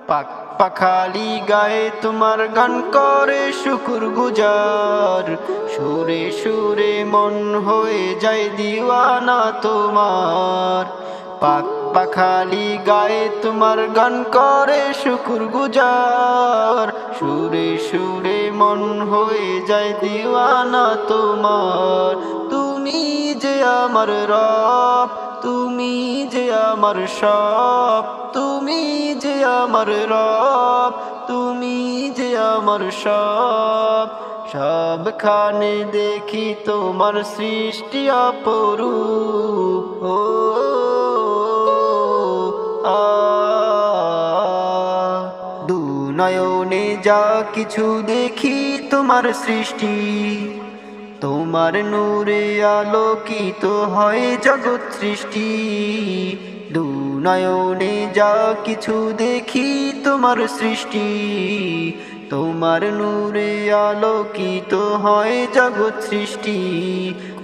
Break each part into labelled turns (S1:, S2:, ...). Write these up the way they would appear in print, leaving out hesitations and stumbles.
S1: পাক পাখালি গায়ে তোমার গান করে শুকুর গুজার, সুরে সুরে মন হয়ে যায় দিওয়ানা তোমার। পাক পাখালি গায়ে তোমার গান করে শুকুর গুজার, সুরে সুরে মন হয়ে যায় দিওয়ানা তোমার। তুমি যে আমার রব, তুমি যে আমার সব, তুমি যে আমার রব, তুমি যে আমার সব। সবখানে দেখি তোমার সৃষ্টি অপরূপ। ও আ দু নয়নে যা কিছু দেখি তোমার সৃষ্টি, তোমার নূরে আলোকিত হয় জগৎ সৃষ্টি। দু নয়নে যা কিছু দেখি তোমার সৃষ্টি, তোমার নূরে আলোকিত হয় জগৎ সৃষ্টি।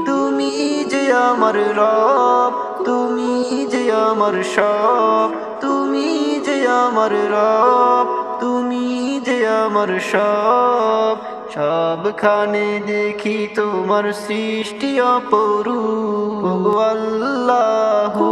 S1: তুমি যে আমার রব, তুমি যে আমার সব, তুমি যে আমার রব, তুমি যে আমার সব। সবখানে দেখি তোমার সৃষ্টি অপরূপ। আল্লাহু